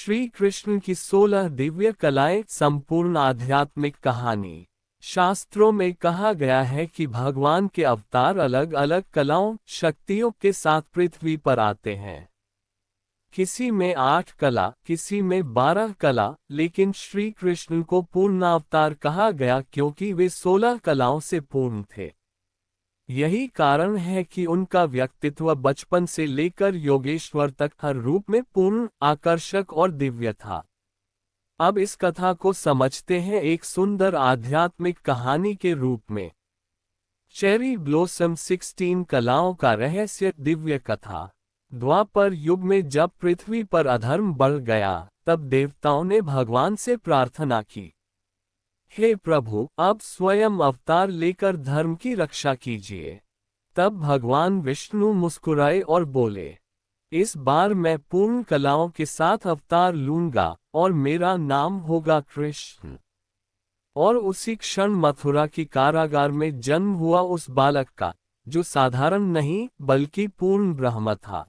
श्री कृष्ण की 16 दिव्य कलाएं संपूर्ण आध्यात्मिक कहानी। शास्त्रों में कहा गया है कि भगवान के अवतार अलग अलग कलाओं शक्तियों के साथ पृथ्वी पर आते हैं। किसी में 8 कला, किसी में 12 कला, लेकिन श्री कृष्ण को पूर्णावतार कहा गया क्योंकि वे 16 कलाओं से पूर्ण थे। यही कारण है कि उनका व्यक्तित्व बचपन से लेकर योगेश्वर तक हर रूप में पूर्ण, आकर्षक और दिव्य था। अब इस कथा को समझते हैं एक सुंदर आध्यात्मिक कहानी के रूप में। चेरी ब्लॉसम 16 कलाओं का रहस्य दिव्य कथा। द्वापर युग में जब पृथ्वी पर अधर्म बढ़ गया, तब देवताओं ने भगवान से प्रार्थना की, हे प्रभु, अब स्वयं अवतार लेकर धर्म की रक्षा कीजिए। तब भगवान विष्णु मुस्कुराए और बोले, इस बार मैं पूर्ण कलाओं के साथ अवतार लूंगा और मेरा नाम होगा कृष्ण। और उसी क्षण मथुरा की कारागार में जन्म हुआ उस बालक का, जो साधारण नहीं बल्कि पूर्ण ब्रह्म था।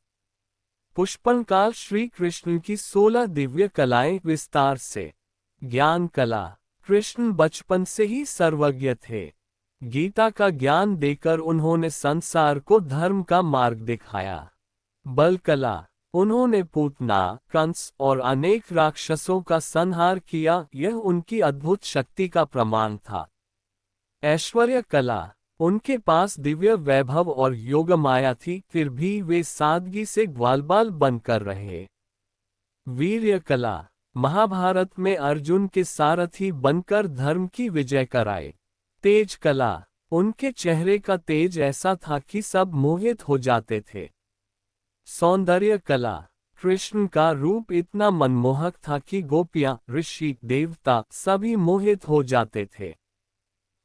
पुष्पन काल श्री कृष्ण की 16 दिव्य कलाएं विस्तार से। ज्ञान कला। कृष्ण बचपन से ही सर्वज्ञ थे। गीता का ज्ञान देकर उन्होंने संसार को धर्म का मार्ग दिखाया। बल कला। उन्होंने पूतना, कंस और अनेक राक्षसों का संहार किया, यह उनकी अद्भुत शक्ति का प्रमाण था। ऐश्वर्य कला। उनके पास दिव्य वैभव और योग माया थी, फिर भी वे सादगी से ग्वालबाल बनकर रहे। वीर्य कला। महाभारत में अर्जुन के सारथी बनकर धर्म की विजय कराए। तेज कला। उनके चेहरे का तेज ऐसा था कि सब मोहित हो जाते थे। सौंदर्य कला। कृष्ण का रूप इतना मनमोहक था कि गोपियां, ऋषि, देवता सभी मोहित हो जाते थे।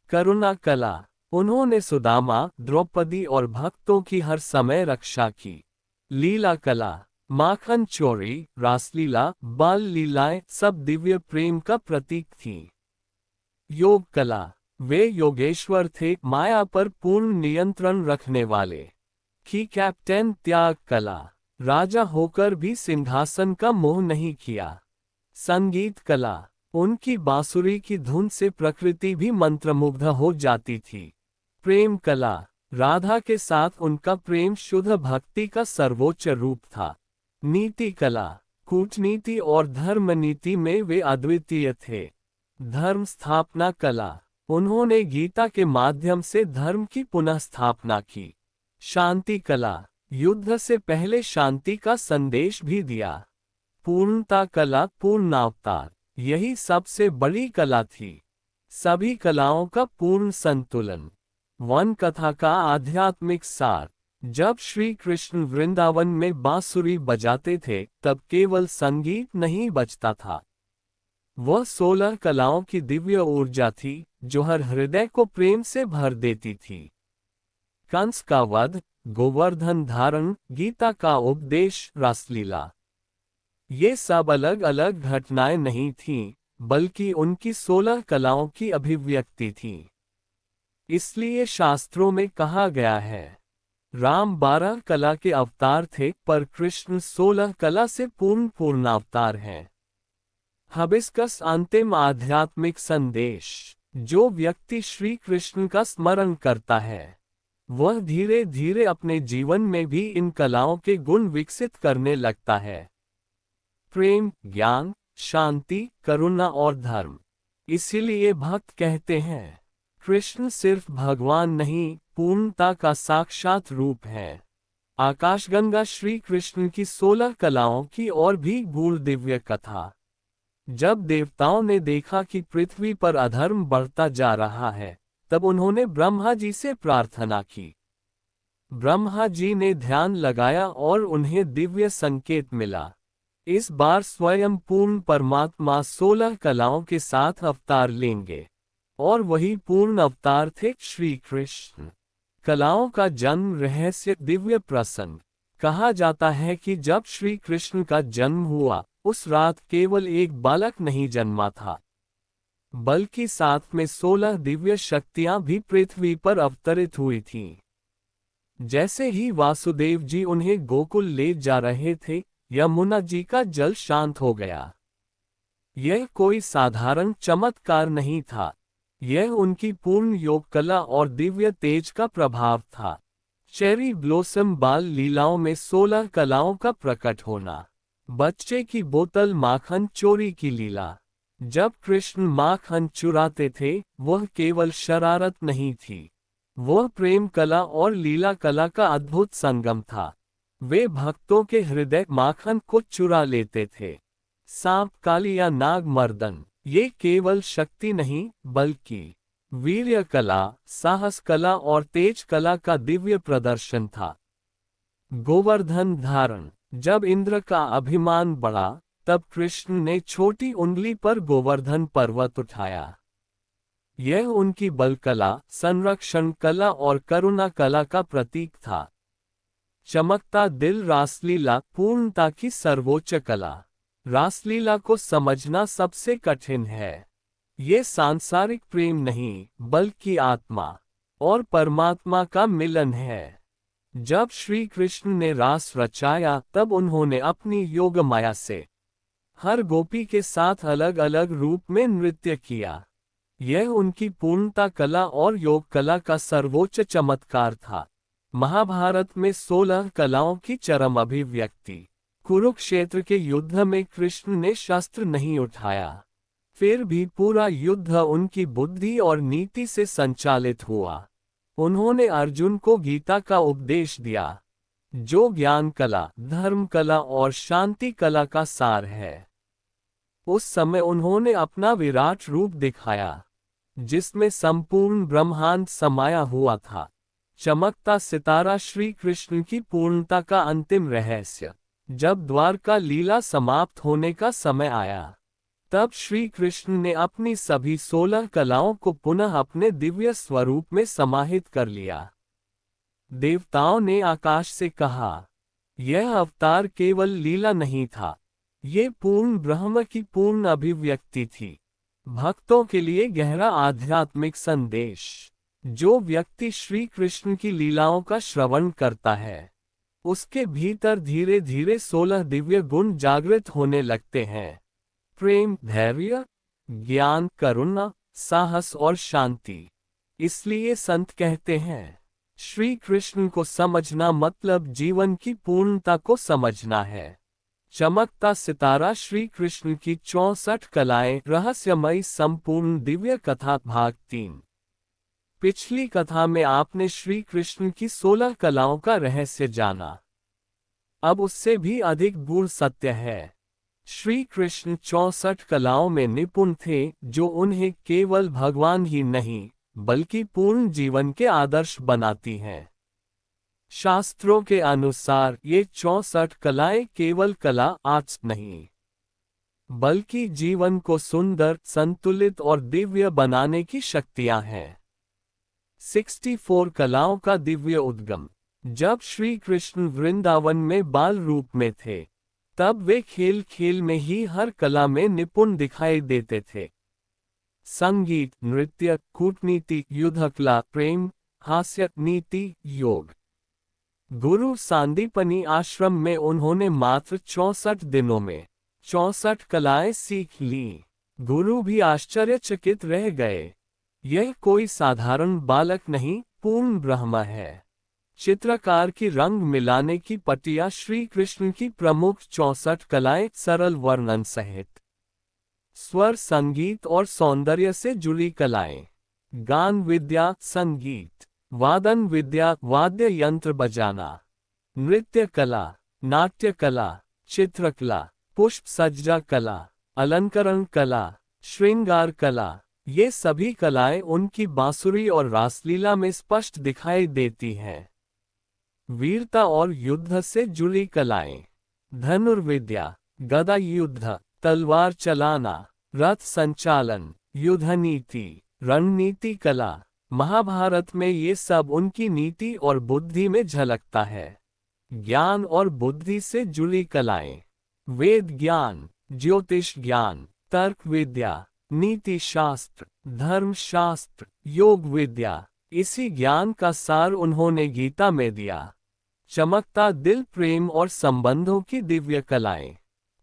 करुणा कला। उन्होंने सुदामा, द्रौपदी और भक्तों की हर समय रक्षा की। लीला कला। माखन चोरी, रासलीला, बाल लीलाएं सब दिव्य प्रेम का प्रतीक थी। योग कला। वे योगेश्वर थे, माया पर पूर्ण नियंत्रण रखने वाले। की कैप्टन। त्याग कला। राजा होकर भी सिंहासन का मोह नहीं किया। संगीत कला। उनकी बांसुरी की धुन से प्रकृति भी मंत्रमुग्ध हो जाती थी। प्रेम कला। राधा के साथ उनका प्रेम शुद्ध भक्ति का सर्वोच्च रूप था। नीति कला। कूटनीति और धर्म नीति में वे अद्वितीय थे। धर्म स्थापना कला। उन्होंने गीता के माध्यम से धर्म की पुनः स्थापना की। शांति कला। युद्ध से पहले शांति का संदेश भी दिया। पूर्णता कला। पूर्णावतार। यही सबसे बड़ी कला थी। सभी कलाओं का पूर्ण संतुलन। वन कथा का आध्यात्मिक सार। जब श्री कृष्ण वृंदावन में बांसुरी बजाते थे, तब केवल संगीत नहीं बजता था। वह 16 कलाओं की दिव्य ऊर्जा थी, जो हर हृदय को प्रेम से भर देती थी। कंस का वध, गोवर्धन धारण, गीता का उपदेश, रासलीला, ये सब अलग अलग घटनाएं नहीं थीं, बल्कि उनकी 16 कलाओं की अभिव्यक्ति थी। इसलिए शास्त्रों में कहा गया है, राम 12 कला के अवतार थे, पर कृष्ण 16 कला से पूर्णावतार हैं। हबिस्कस अंतिम आध्यात्मिक संदेश। जो व्यक्ति श्री कृष्ण का स्मरण करता है, वह धीरे धीरे अपने जीवन में भी इन कलाओं के गुण विकसित करने लगता है। प्रेम, ज्ञान, शांति, करुणा और धर्म। इसीलिए भक्त कहते हैं, कृष्ण सिर्फ भगवान नहीं, पूर्णता का साक्षात रूप है। आकाशगंगा श्री कृष्ण की 16 कलाओं की और भी गूढ़ दिव्य कथा। जब देवताओं ने देखा कि पृथ्वी पर अधर्म बढ़ता जा रहा है, तब उन्होंने ब्रह्मा जी से प्रार्थना की। ब्रह्मा जी ने ध्यान लगाया और उन्हें दिव्य संकेत मिला। इस बार स्वयं पूर्ण परमात्मा 16 कलाओं के साथ अवतार लेंगे, और वही पूर्ण अवतार थे श्री कृष्ण। कलाओं का जन्म रहस्य दिव्य प्रसंग। कहा जाता है कि जब श्री कृष्ण का जन्म हुआ, उस रात केवल एक बालक नहीं जन्मा था, बल्कि साथ में 16 दिव्य शक्तियां भी पृथ्वी पर अवतरित हुई थीं। जैसे ही वासुदेव जी उन्हें गोकुल ले जा रहे थे, यमुना जी का जल शांत हो गया। यह कोई साधारण चमत्कार नहीं था। यह उनकी पूर्ण योग कला और दिव्य तेज का प्रभाव था। चेरी ब्लॉसम बाल लीलाओं में 16 कलाओं का प्रकट होना। बच्चे की बोतल माखन चोरी की लीला। जब कृष्ण माखन चुराते थे, वह केवल शरारत नहीं थी। वह प्रेम कला और लीला कला का अद्भुत संगम था। वे भक्तों के हृदय माखन को चुरा लेते थे। सांप काली या नाग मर्दन, ये केवल शक्ति नहीं, बल्कि वीर्य कला, साहस कला और तेज कला का दिव्य प्रदर्शन था। गोवर्धन धारण, जब इंद्र का अभिमान बढ़ा, तब कृष्ण ने छोटी उंगली पर गोवर्धन पर्वत उठाया। यह उनकी बल कला, संरक्षण कला और करुणा कला का प्रतीक था। चमकता दिल रासलीला पूर्णता की सर्वोच्च कला। रासलीला को समझना सबसे कठिन है। ये सांसारिक प्रेम नहीं, बल्कि आत्मा और परमात्मा का मिलन है। जब श्री कृष्ण ने रास रचाया, तब उन्होंने अपनी योग माया से हर गोपी के साथ अलग अलग रूप में नृत्य किया। यह उनकी पूर्णता कला और योग कला का सर्वोच्च चमत्कार था। महाभारत में 16 कलाओं की चरम अभिव्यक्ति। कुरुक्षेत्र के युद्ध में कृष्ण ने शस्त्र नहीं उठाया, फिर भी पूरा युद्ध उनकी बुद्धि और नीति से संचालित हुआ। उन्होंने अर्जुन को गीता का उपदेश दिया, जो ज्ञान कला, धर्म कला और शांति कला का सार है। उस समय उन्होंने अपना विराट रूप दिखाया, जिसमें संपूर्ण ब्रह्मांड समाया हुआ था। चमकता सितारा श्री कृष्ण की पूर्णता का अंतिम रहस्य। जब द्वारका लीला समाप्त होने का समय आया, तब श्री कृष्ण ने अपनी सभी 16 कलाओं को पुनः अपने दिव्य स्वरूप में समाहित कर लिया। देवताओं ने आकाश से कहा, यह अवतार केवल लीला नहीं था, ये पूर्ण ब्रह्म की पूर्ण अभिव्यक्ति थी। भक्तों के लिए गहरा आध्यात्मिक संदेश। जो व्यक्ति श्री कृष्ण की लीलाओं का श्रवण करता है, उसके भीतर धीरे धीरे 16 दिव्य गुण जागृत होने लगते हैं। प्रेम, धैर्य, ज्ञान, करुणा, साहस और शांति। इसलिए संत कहते हैं, श्री कृष्ण को समझना मतलब जीवन की पूर्णता को समझना है। चमकता सितारा श्री कृष्ण की 64 कलाएं, रहस्यमयी संपूर्ण दिव्य कथा भाग 3। पिछली कथा में आपने श्री कृष्ण की 16 कलाओं का रहस्य जाना। अब उससे भी अधिक गूढ़ सत्य है। श्री कृष्ण 64 कलाओं में निपुण थे, जो उन्हें केवल भगवान ही नहीं, बल्कि पूर्ण जीवन के आदर्श बनाती हैं। शास्त्रों के अनुसार ये 64 कलाएं केवल कला आर्ट्स नहीं, बल्कि जीवन को सुंदर, संतुलित और दिव्य बनाने की शक्तियां हैं। 64 कलाओं का दिव्य उद्गम। जब श्री कृष्ण वृंदावन में बाल रूप में थे, तब वे खेल खेल में ही हर कला में निपुण दिखाई देते थे। संगीत, नृत्य, कूटनीति, युद्धकला, प्रेम, हास्य, नीति, योग। गुरु सांदीपनी आश्रम में उन्होंने मात्र 64 दिनों में 64 कलाएं सीख ली। गुरु भी आश्चर्यचकित रह गए। यह कोई साधारण बालक नहीं, पूर्ण ब्रह्म है। चित्रकार की रंग मिलाने की पट्टिया श्री कृष्ण की प्रमुख 64 कलाएं, सरल वर्णन सहित। स्वर, संगीत और सौंदर्य से जुड़ी कलाएं। गान विद्या, संगीत, वादन विद्या, वाद्य यंत्र बजाना। नृत्य कला, नाट्य कला, चित्रकला, पुष्प सज्जा कला, अलंकरण कला, श्रृंगार कला। ये सभी कलाएं उनकी बांसुरी और रासलीला में स्पष्ट दिखाई देती हैं। वीरता और युद्ध से जुड़ी कलाएं। धनुर्विद्या, गदा युद्ध, तलवार चलाना, रथ संचालन, युद्ध नीति, रणनीति कला। महाभारत में ये सब उनकी नीति और बुद्धि में झलकता है। ज्ञान और बुद्धि से जुड़ी कलाएं। वेद ज्ञान, ज्योतिष ज्ञान, तर्क विद्या, नीति शास्त्र, धर्म शास्त्र, योग विद्या। इसी ज्ञान का सार उन्होंने गीता में दिया। चमकता दिल प्रेम और संबंधों की दिव्य कलाएं।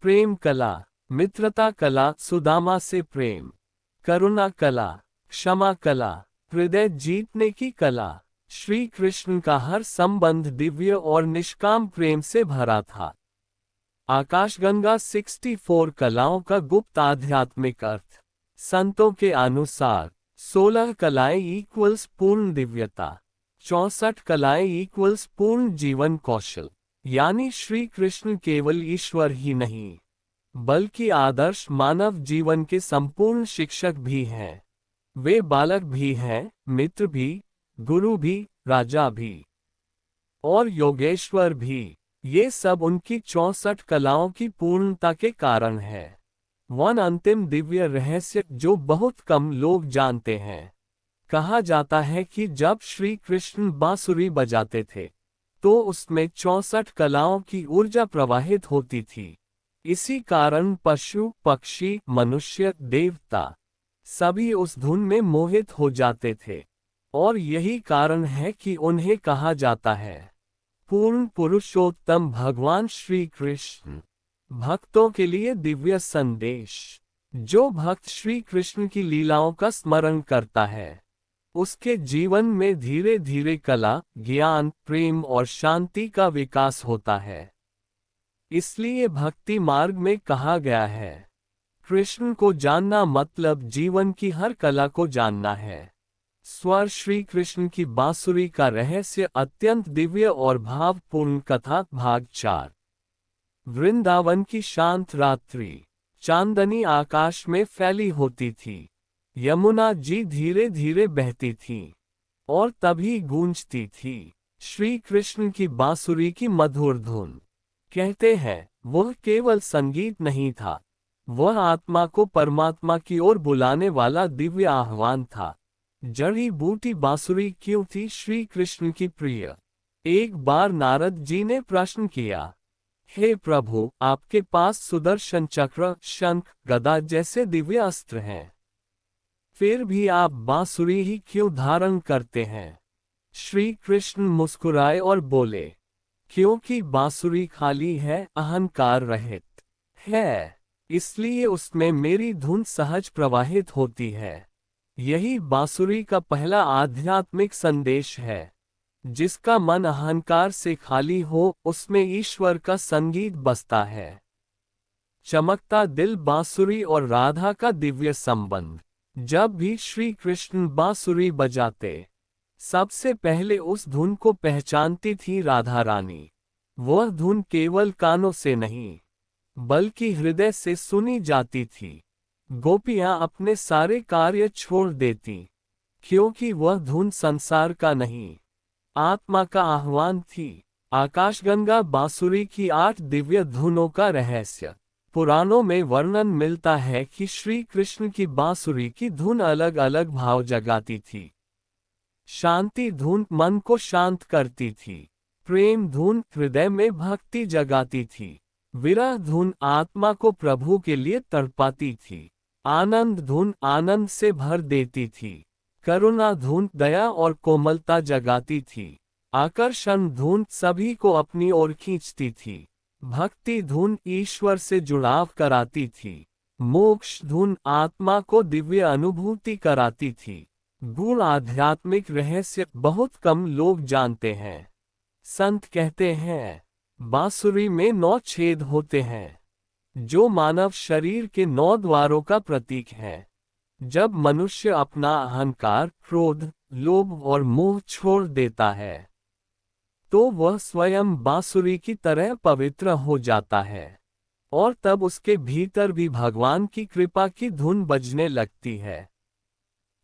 प्रेम कला, मित्रता कला, सुदामा से प्रेम। करुणा कला, क्षमा कला, हृदय जीतने की कला। श्री कृष्ण का हर संबंध दिव्य और निष्काम प्रेम से भरा था। आकाशगंगा 64 कलाओं का गुप्त आध्यात्मिक अर्थ। संतों के अनुसार 16 कलाएं इक्वल्स पूर्ण दिव्यता, 64 कलाएं इक्वल्स पूर्ण जीवन कौशल। यानी श्री कृष्ण केवल ईश्वर ही नहीं, बल्कि आदर्श मानव जीवन के संपूर्ण शिक्षक भी हैं। वे बालक भी हैं, मित्र भी, गुरु भी, राजा भी और योगेश्वर भी। ये सब उनकी 64 कलाओं की पूर्णता के कारण है। वन अंतिम दिव्य रहस्य जो बहुत कम लोग जानते हैं। कहा जाता है कि जब श्री कृष्ण बांसुरी बजाते थे तो उसमें 64 कलाओं की ऊर्जा प्रवाहित होती थी। इसी कारण पशु, पक्षी, मनुष्य, देवता सभी उस धुन में मोहित हो जाते थे। और यही कारण है कि उन्हें कहा जाता है पूर्ण पुरुषोत्तम भगवान श्री कृष्ण। भक्तों के लिए दिव्य संदेश। जो भक्त श्री कृष्ण की लीलाओं का स्मरण करता है उसके जीवन में धीरे धीरे कला, ज्ञान, प्रेम और शांति का विकास होता है। इसलिए भक्ति मार्ग में कहा गया है कृष्ण को जानना मतलब जीवन की हर कला को जानना है। स्वर श्री कृष्ण की बांसुरी का रहस्य अत्यंत दिव्य और भावपूर्ण कथा भाग 4। वृंदावन की शांत रात्रि, चांदनी आकाश में फैली होती थी। यमुना जी धीरे धीरे बहती थी और तभी गूंजती थी श्री कृष्ण की बांसुरी की मधुर धुन। कहते हैं वह केवल संगीत नहीं था, वह आत्मा को परमात्मा की ओर बुलाने वाला दिव्य आह्वान था। जड़ी बूटी बांसुरी क्यों थी श्री कृष्ण की प्रिय? एक बार नारद जी ने प्रश्न किया, हे प्रभु, आपके पास सुदर्शन चक्र, शंख, गदा जैसे दिव्य अस्त्र हैं, फिर भी आप बांसुरी ही क्यों धारण करते हैं? श्री कृष्ण मुस्कुराए और बोले, क्योंकि बांसुरी खाली है, अहंकार रहित है, इसलिए उसमें मेरी धुन सहज प्रवाहित होती है। यही बांसुरी का पहला आध्यात्मिक संदेश है। जिसका मन अहंकार से खाली हो उसमें ईश्वर का संगीत बजता है। चमकता दिल बांसुरी और राधा का दिव्य संबंध। जब भी श्री कृष्ण बांसुरी बजाते सबसे पहले उस धुन को पहचानती थी राधा रानी। वह धुन केवल कानों से नहीं बल्कि हृदय से सुनी जाती थी। गोपियां अपने सारे कार्य छोड़ देती क्योंकि वह धुन संसार का नहीं, आत्मा का आह्वान थी। आकाशगंगा बांसुरी की 8 दिव्य धुनों का रहस्य। पुराणों में वर्णन मिलता है कि श्री कृष्ण की बांसुरी की धुन अलग अलग भाव जगाती थी। शांति धुन मन को शांत करती थी। प्रेम धुन हृदय में भक्ति जगाती थी। विरह धुन आत्मा को प्रभु के लिए तड़पाती थी। आनंद धुन आनंद से भर देती थी। करुणा धुन दया और कोमलता जगाती थी। आकर्षण धुन सभी को अपनी ओर खींचती थी। भक्ति धुन ईश्वर से जुड़ाव कराती थी। मोक्ष धुन आत्मा को दिव्य अनुभूति कराती थी। गूढ़ आध्यात्मिक रहस्य बहुत कम लोग जानते हैं। संत कहते हैं बांसुरी में 9 छेद होते हैं जो मानव शरीर के 9 द्वारों का प्रतीक है। जब मनुष्य अपना अहंकार, क्रोध, लोभ और मोह छोड़ देता है तो वह स्वयं बांसुरी की तरह पवित्र हो जाता है और तब उसके भीतर भी भगवान की कृपा की धुन बजने लगती है।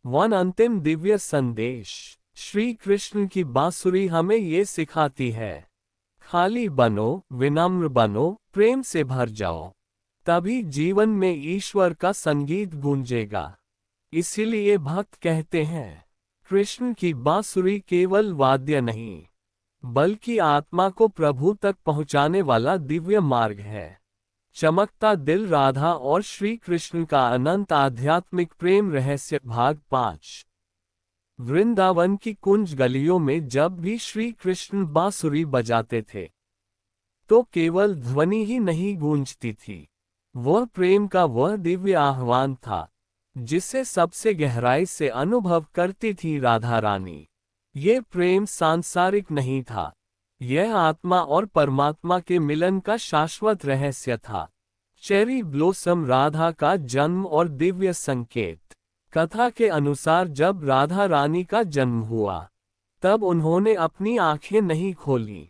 वन अंतिम दिव्य संदेश। श्री कृष्ण की बांसुरी हमें ये सिखाती है, खाली बनो, विनम्र बनो, प्रेम से भर जाओ, तभी जीवन में ईश्वर का संगीत गूंजेगा। इसीलिए भक्त कहते हैं कृष्ण की बांसुरी केवल वाद्य नहीं बल्कि आत्मा को प्रभु तक पहुंचाने वाला दिव्य मार्ग है। चमकता दिल राधा और श्री कृष्ण का अनंत आध्यात्मिक प्रेम रहस्य भाग 5। वृंदावन की कुंज गलियों में जब भी श्री कृष्ण बांसुरी बजाते थे तो केवल ध्वनि ही नहीं गूंजती थी, वह प्रेम का वह दिव्य आह्वान था जिसे सबसे गहराई से अनुभव करती थी राधा रानी। ये प्रेम सांसारिक नहीं था, यह आत्मा और परमात्मा के मिलन का शाश्वत रहस्य था। चेरी ब्लॉसम राधा का जन्म और दिव्य संकेत। कथा के अनुसार जब राधा रानी का जन्म हुआ तब उन्होंने अपनी आंखें नहीं खोली।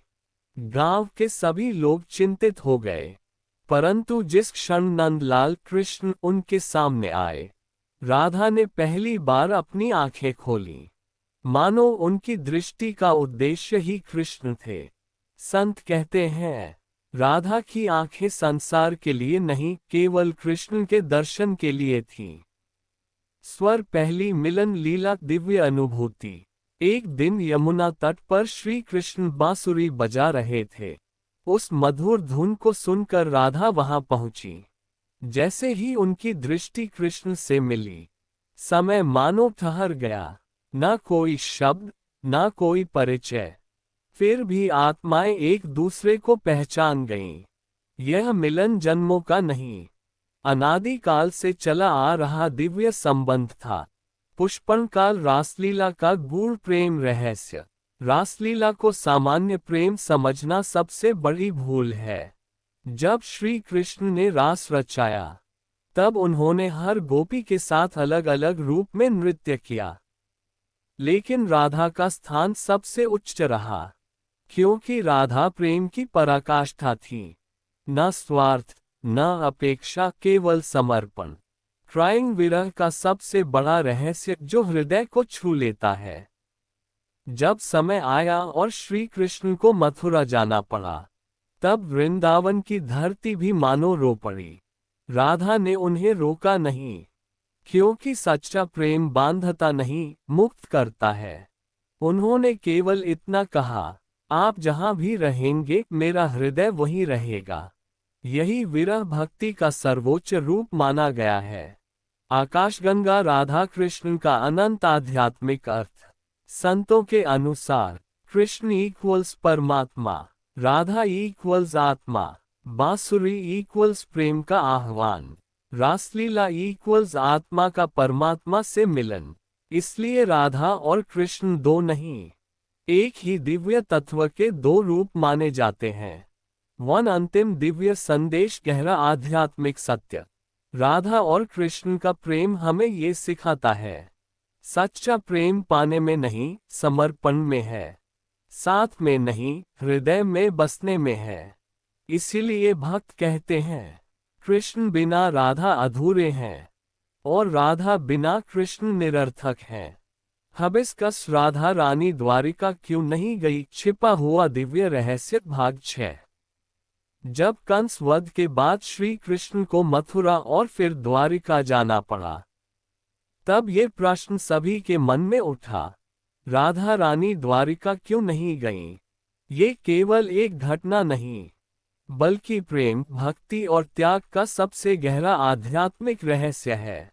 गांव के सभी लोग चिंतित हो गए, परंतु जिस क्षण नंदलाल कृष्ण उनके सामने आए, राधा ने पहली बार अपनी आंखें खोली, मानो उनकी दृष्टि का उद्देश्य ही कृष्ण थे। संत कहते हैं, राधा की आंखें संसार के लिए नहीं, केवल कृष्ण के दर्शन के लिए थीं। स्वर पहली मिलन लीला दिव्य अनुभूति। एक दिन यमुना तट पर श्री कृष्ण बांसुरी बजा रहे थे। उस मधुर धुन को सुनकर राधा वहां पहुंची। जैसे ही उनकी दृष्टि कृष्ण से मिली, समय मानो ठहर गया, न कोई शब्द, न कोई परिचय, फिर भी आत्माएं एक दूसरे को पहचान गईं। यह मिलन जन्मों का नहीं, अनादिकाल से चला आ रहा दिव्य संबंध था। पुष्पन काल रासलीला का गूढ़ प्रेम रहस्य। रासलीला को सामान्य प्रेम समझना सबसे बड़ी भूल है। जब श्री कृष्ण ने रास रचाया तब उन्होंने हर गोपी के साथ अलग अलग रूप में नृत्य किया, लेकिन राधा का स्थान सबसे उच्च रहा, क्योंकि राधा प्रेम की पराकाष्ठा थी। न स्वार्थ, न अपेक्षा, केवल समर्पण। क्राइंग विरह का सबसे बड़ा रहस्य जो हृदय को छू लेता है। जब समय आया और श्री कृष्ण को मथुरा जाना पड़ा तब वृंदावन की धरती भी मानो रो पड़ी। राधा ने उन्हें रोका नहीं, क्योंकि सच्चा प्रेम बांधता नहीं, मुक्त करता है। उन्होंने केवल इतना कहा, आप जहां भी रहेंगे मेरा हृदय वहीं रहेगा। यही विरह भक्ति का सर्वोच्च रूप माना गया है। आकाशगंगा राधा कृष्ण का अनंत आध्यात्मिक अर्थ। संतों के अनुसार कृष्ण इक्वल्स परमात्मा, राधा इक्वल्स आत्मा, बांसुरी इक्वल्स प्रेम का आह्वान, रासलीला इक्वल्स आत्मा का परमात्मा से मिलन। इसलिए राधा और कृष्ण दो नहीं, एक ही दिव्य तत्व के दो रूप माने जाते हैं। वन अंतिम दिव्य संदेश, गहरा आध्यात्मिक सत्य। राधा और कृष्ण का प्रेम हमें ये सिखाता है, सच्चा प्रेम पाने में नहीं, समर्पण में है। साथ में नहीं, हृदय में बसने में है। इसीलिए भक्त कहते हैं, कृष्ण बिना राधा अधूरे हैं और राधा बिना कृष्ण निरर्थक हैं। हबिस्कस राधा रानी द्वारिका क्यों नहीं गई, छिपा हुआ दिव्य रहस्य, भाग 6। जब कंस वध के बाद श्री कृष्ण को मथुरा और फिर द्वारिका जाना पड़ा तब ये प्रश्न सभी के मन में उठा, राधा रानी द्वारिका क्यों नहीं गईं? ये केवल एक घटना नहीं, बल्कि प्रेम, भक्ति और त्याग का सबसे गहरा आध्यात्मिक रहस्य है।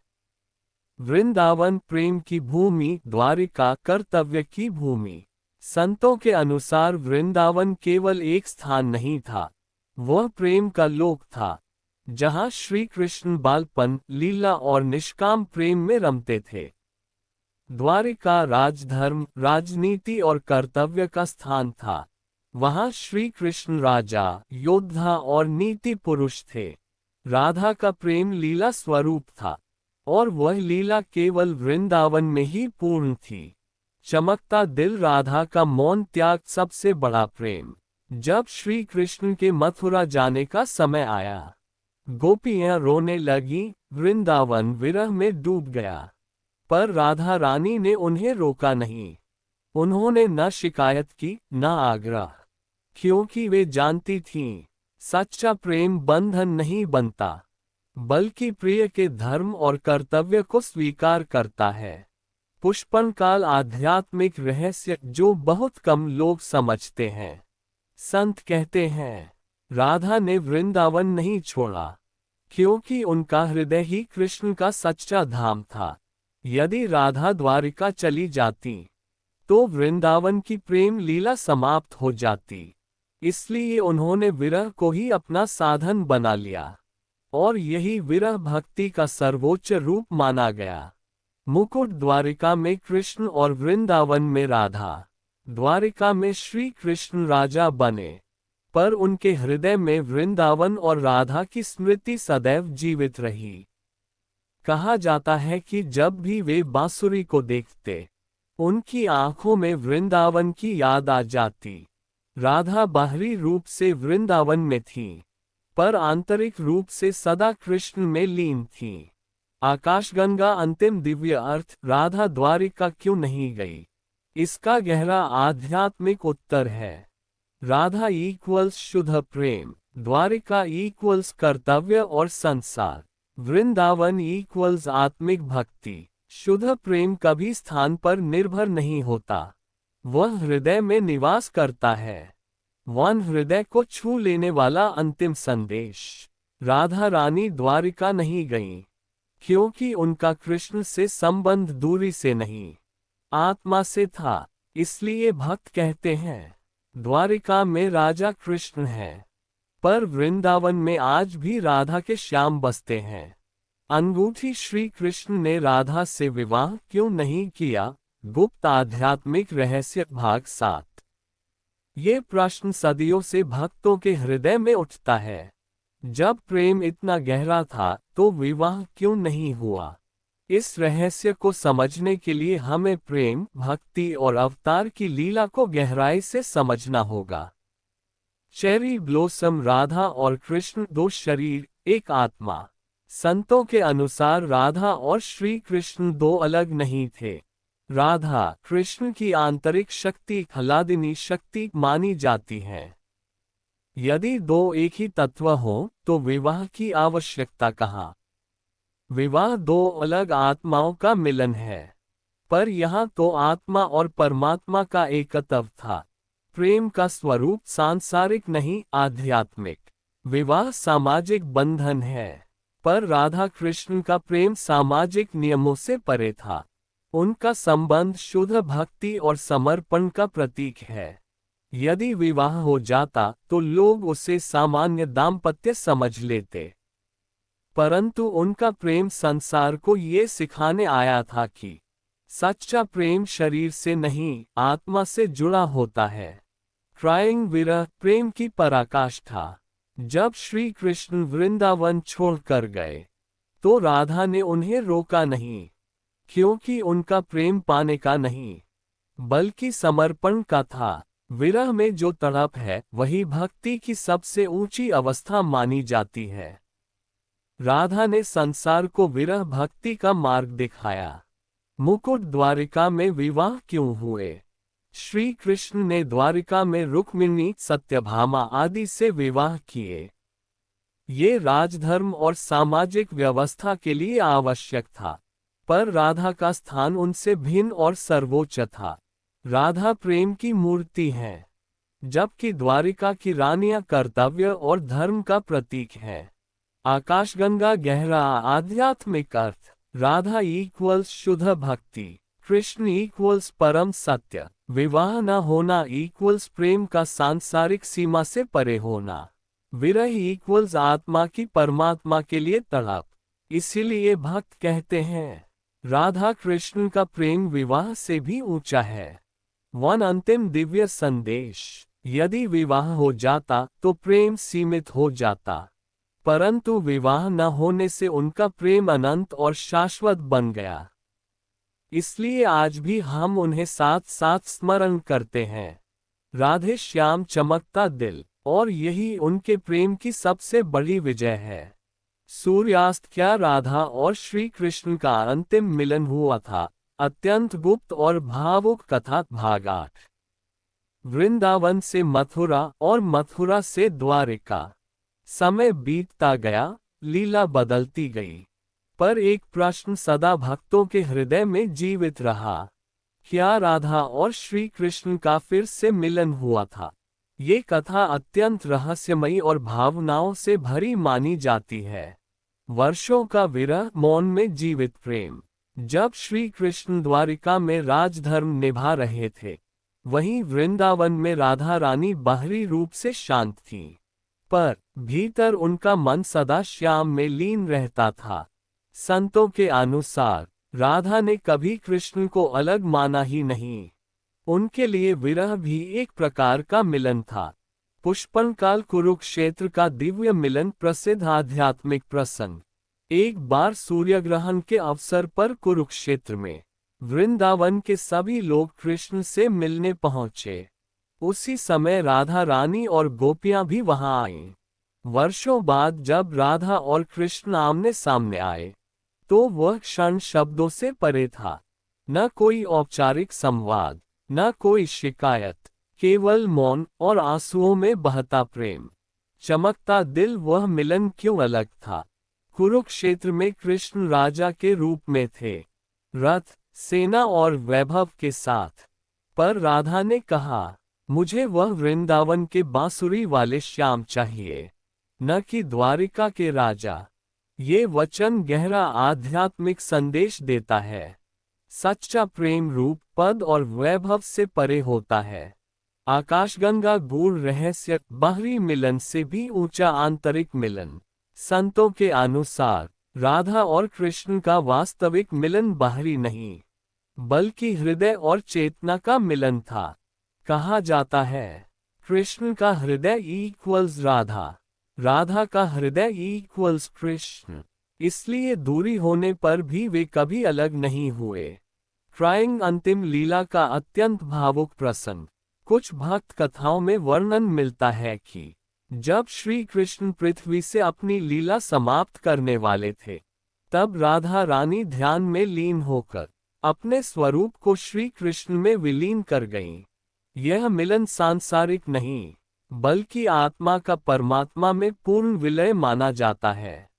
वृंदावन प्रेम की भूमि, द्वारिका कर्तव्य की भूमि। संतों के अनुसार वृंदावन केवल एक स्थान नहीं था, वह प्रेम का लोक था, जहां श्री कृष्ण बालपन, लीला और निष्काम प्रेम में रमते थे। द्वारिका राजधर्म, राजनीति और कर्तव्य का स्थान था। वहां श्री कृष्ण राजा, योद्धा और नीति पुरुष थे। राधा का प्रेम लीला स्वरूप था और वह लीला केवल वृंदावन में ही पूर्ण थी। चमकता दिल, राधा का मौन त्याग, सबसे बड़ा प्रेम। जब श्री कृष्ण के मथुरा जाने का समय आया, गोपियां रोने लगी, वृंदावन विरह में डूब गया, पर राधा रानी ने उन्हें रोका नहीं। उन्होंने न शिकायत की, न आग्रह, क्योंकि वे जानती थीं, सच्चा प्रेम बंधन नहीं बनता, बल्कि प्रिय के धर्म और कर्तव्य को स्वीकार करता है। पुष्पन काल आध्यात्मिक रहस्य जो बहुत कम लोग समझते हैं। संत कहते हैं, राधा ने वृंदावन नहीं छोड़ा, क्योंकि उनका हृदय ही कृष्ण का सच्चा धाम था। यदि राधा द्वारिका चली जाती तो वृंदावन की प्रेम लीला समाप्त हो जाती। इसलिए उन्होंने विरह को ही अपना साधन बना लिया और यही विरह भक्ति का सर्वोच्च रूप माना गया। मुकुट द्वारिका में कृष्ण और वृंदावन में राधा। द्वारिका में श्री कृष्ण राजा बने, पर उनके हृदय में वृंदावन और राधा की स्मृति सदैव जीवित रही। कहा जाता है कि जब भी वे बांसुरी को देखते, उनकी आंखों में वृंदावन की याद आ जाती। राधा बाहरी रूप से वृंदावन में थी, पर आंतरिक रूप से सदा कृष्ण में लीन थी। आकाशगंगा अंतिम दिव्य अर्थ राधा द्वारिका क्यों नहीं गई? इसका गहरा आध्यात्मिक उत्तर है। राधा इक्वल्स शुद्ध प्रेम, द्वारिका इक्वल्स कर्तव्य और संसार, वृंदावन इक्वल्स आत्मिक भक्ति। शुद्ध प्रेम कभी स्थान पर निर्भर नहीं होता, वह हृदय में निवास करता है। वन हृदय को छू लेने वाला अंतिम संदेश। राधा रानी द्वारिका नहीं गईं, क्योंकि उनका कृष्ण से संबंध दूरी से नहीं, आत्मा से था। इसलिए भक्त कहते हैं, द्वारिका में राजा कृष्ण है, पर वृंदावन में आज भी राधा के श्याम बसते हैं। अंगूठी श्री कृष्ण ने राधा से विवाह क्यों नहीं किया? गुप्त आध्यात्मिक रहस्य भाग 7। ये प्रश्न सदियों से भक्तों के हृदय में उठता है। जब प्रेम इतना गहरा था तो विवाह क्यों नहीं हुआ? इस रहस्य को समझने के लिए हमें प्रेम, भक्ति और अवतार की लीला को गहराई से समझना होगा। चेरी ब्लॉसम राधा और कृष्ण दो शरीर, एक आत्मा। संतों के अनुसार राधा और श्री कृष्ण दो अलग नहीं थे। राधा कृष्ण की आंतरिक शक्ति ह्लादिनी शक्ति मानी जाती है। यदि दो एक ही तत्व हो तो विवाह की आवश्यकता कहाँ? विवाह दो अलग आत्माओं का मिलन है, पर यहाँ तो आत्मा और परमात्मा का एकत्व था। प्रेम का स्वरूप सांसारिक नहीं, आध्यात्मिक। विवाह सामाजिक बंधन है, पर राधा कृष्ण का प्रेम सामाजिक नियमों से परे था। उनका संबंध शुद्ध भक्ति और समर्पण का प्रतीक है। यदि विवाह हो जाता तो लोग उसे सामान्य दाम्पत्य समझ लेते, परंतु उनका प्रेम संसार को ये सिखाने आया था कि सच्चा प्रेम शरीर से नहीं, आत्मा से जुड़ा होता है। क्राइंग विरह प्रेम की पराकाष्ठा। जब श्री कृष्ण वृंदावन छोड़कर गए तो राधा ने उन्हें रोका नहीं, क्योंकि उनका प्रेम पाने का नहीं, बल्कि समर्पण का था। विरह में जो तड़प है वही भक्ति की सबसे ऊंची अवस्था मानी जाती है। राधा ने संसार को विरह भक्ति का मार्ग दिखाया। मुकुट द्वारिका में विवाह क्यों हुए? श्री कृष्ण ने द्वारिका में रुक्मिणी, सत्यभामा आदि से विवाह किए। ये राजधर्म और सामाजिक व्यवस्था के लिए आवश्यक था, पर राधा का स्थान उनसे भिन्न और सर्वोच्च था। राधा प्रेम की मूर्ति है, जबकि द्वारिका की रानियां कर्तव्य और धर्म का प्रतीक है। आकाशगंगा गहरा आध्यात्मिक अर्थ। राधा इक्वल्स शुद्ध भक्ति, कृष्ण इक्वल्स परम सत्य। विवाह न होना इक्वल्स प्रेम का सांसारिक सीमा से परे होना। विरह इक्वल्स आत्मा की परमात्मा के लिए तड़प। इसीलिए भक्त कहते हैं, राधा कृष्ण का प्रेम विवाह से भी ऊंचा है। वन अंतिम दिव्य संदेश। यदि विवाह हो जाता तो प्रेम सीमित हो जाता, परंतु विवाह न होने से उनका प्रेम अनंत और शाश्वत बन गया। इसलिए आज भी हम उन्हें साथ साथ स्मरण करते हैं। राधे श्याम चमकता दिल, और यही उनके प्रेम की सबसे बड़ी विजय है। सूर्यास्त क्या राधा और श्री कृष्ण का अंतिम मिलन हुआ था। अत्यंत गुप्त और भावुक कथा भाग 8। वृंदावन से मथुरा और मथुरा से द्वारिका। समय बीतता गया, लीला बदलती गई, पर एक प्रश्न सदा भक्तों के हृदय में जीवित रहा। क्या राधा और श्री कृष्ण का फिर से मिलन हुआ था? ये कथा अत्यंत रहस्यमयी और भावनाओं से भरी मानी जाती है। वर्षों का विरह, मौन में जीवित प्रेम। जब श्री कृष्ण द्वारिका में राजधर्म निभा रहे थे, वहीं वृंदावन में राधा रानी बाहरी रूप से शांत थीं, पर भीतर उनका मन सदा श्याम में लीन रहता था। संतों के अनुसार राधा ने कभी कृष्ण को अलग माना ही नहीं। उनके लिए विरह भी एक प्रकार का मिलन था। पुष्पनकाल कुरुक्षेत्र का दिव्य मिलन प्रसिद्ध आध्यात्मिक प्रसंग। एक बार सूर्यग्रहण के अवसर पर कुरुक्षेत्र में वृंदावन के सभी लोग कृष्ण से मिलने पहुंचे। उसी समय राधा रानी और गोपियां भी वहां आईं। वर्षों बाद जब राधा और कृष्ण आमने सामने आए, तो वह क्षण शब्दों से परे था। न कोई औपचारिक संवाद, न कोई शिकायत, केवल मौन और आंसुओं में बहता प्रेम। चमकता दिल वह मिलन क्यों अलग था। कुरुक्षेत्र में कृष्ण राजा के रूप में थे, रथ, सेना और वैभव के साथ। पर राधा ने कहा, मुझे वह वृंदावन के बांसुरी वाले श्याम चाहिए, न कि द्वारिका के राजा। ये वचन गहरा आध्यात्मिक संदेश देता है। सच्चा प्रेम रूप, पद और वैभव से परे होता है। आकाशगंगा गूढ़ रहस्य, बाहरी मिलन से भी ऊंचा आंतरिक मिलन। संतों के अनुसार राधा और कृष्ण का वास्तविक मिलन बाहरी नहीं, बल्कि हृदय और चेतना का मिलन था। कहा जाता है, कृष्ण का हृदय इक्वल्स राधा, राधा का हृदय इक्वल्स कृष्ण। इसलिए दूरी होने पर भी वे कभी अलग नहीं हुए। क्राइंग अंतिम लीला का अत्यंत भावुक प्रसंग। कुछ भक्त कथाओं में वर्णन मिलता है कि जब श्री कृष्ण पृथ्वी से अपनी लीला समाप्त करने वाले थे, तब राधा रानी ध्यान में लीन होकर अपने स्वरूप को श्री कृष्ण में विलीन कर गईं। यह मिलन सांसारिक नहीं, बल्कि आत्मा का परमात्मा में पूर्ण विलय माना जाता है।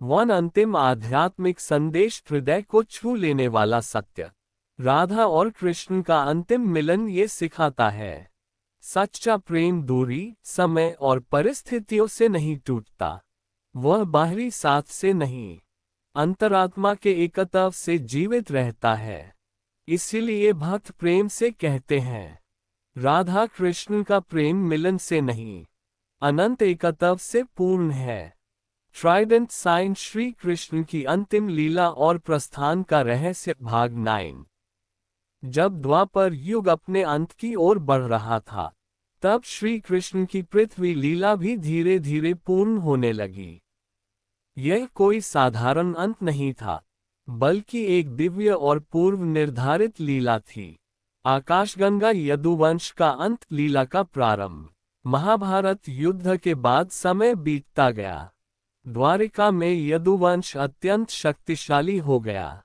वन अंतिम आध्यात्मिक संदेश, हृदय को छू लेने वाला सत्य। राधा और कृष्ण का अंतिम मिलन ये सिखाता है, सच्चा प्रेम दूरी, समय और परिस्थितियों से नहीं टूटता। वह बाहरी साथ से नहीं, अंतरात्मा के एकत्व से जीवित रहता है। इसीलिए भक्त प्रेम से कहते हैं, राधा कृष्ण का प्रेम मिलन से नहीं, अनंत एकत्व से पूर्ण है। ट्राइडेंट साइन, श्री कृष्ण की अंतिम लीला और प्रस्थान का रहस्य, भाग 9। जब द्वापर युग अपने अंत की ओर बढ़ रहा था, तब श्री कृष्ण की पृथ्वी लीला भी धीरे धीरे पूर्ण होने लगी। यह कोई साधारण अंत नहीं था, बल्कि एक दिव्य और पूर्व निर्धारित लीला थी। आकाशगंगा यदुवंश का अंत, लीला का प्रारंभ। महाभारत युद्ध के बाद समय बीतता गया। द्वारिका में यदुवंश अत्यंत शक्तिशाली हो गया,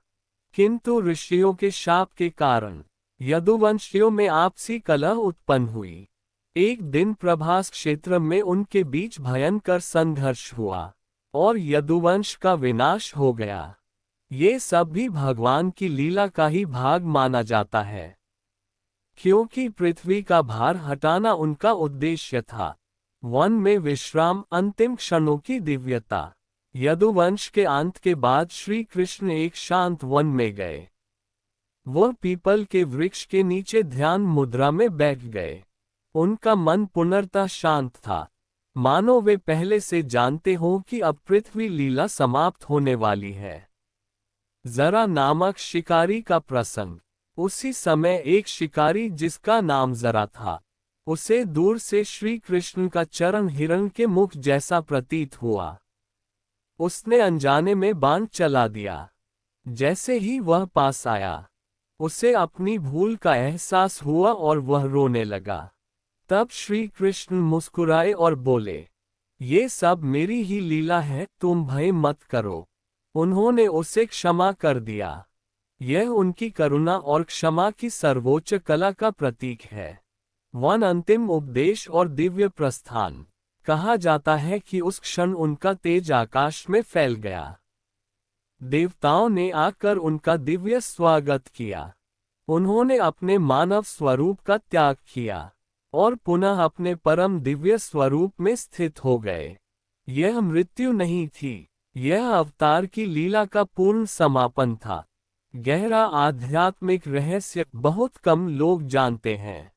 किंतु ऋषियों के शाप के कारण यदुवंशियों में आपसी कलह उत्पन्न हुई। एक दिन प्रभास क्षेत्र में उनके बीच भयंकर संघर्ष हुआ और यदुवंश का विनाश हो गया। ये सब भी भगवान की लीला का ही भाग माना जाता है, क्योंकि पृथ्वी का भार हटाना उनका उद्देश्य था। वन में विश्राम, अंतिम क्षणों की दिव्यता। यदुवंश के अंत के बाद श्री कृष्ण एक शांत वन में गए। वह पीपल के वृक्ष के नीचे ध्यान मुद्रा में बैठ गए। उनका मन पुनर्तः शांत था, मानो वे पहले से जानते हों कि अब पृथ्वी लीला समाप्त होने वाली है। जरा नामक शिकारी का प्रसंग। उसी समय एक शिकारी जिसका नाम जरा था, उसे दूर से श्री कृष्ण का चरण हिरण के मुख जैसा प्रतीत हुआ। उसने अनजाने में बाण चला दिया। जैसे ही वह पास आया, उसे अपनी भूल का एहसास हुआ और वह रोने लगा। तब श्री कृष्ण मुस्कुराए और बोले, ये सब मेरी ही लीला है, तुम भय मत करो। उन्होंने उसे क्षमा कर दिया। यह उनकी करुणा और क्षमा की सर्वोच्च कला का प्रतीक है। वन अंतिम उपदेश और दिव्य प्रस्थान। कहा जाता है कि उस क्षण उनका तेज आकाश में फैल गया। देवताओं ने आकर उनका दिव्य स्वागत किया। उन्होंने अपने मानव स्वरूप का त्याग किया और पुनः अपने परम दिव्य स्वरूप में स्थित हो गए। यह मृत्यु नहीं थी, यह अवतार की लीला का पूर्ण समापन था। गहरा आध्यात्मिक रहस्य बहुत कम लोग जानते हैं।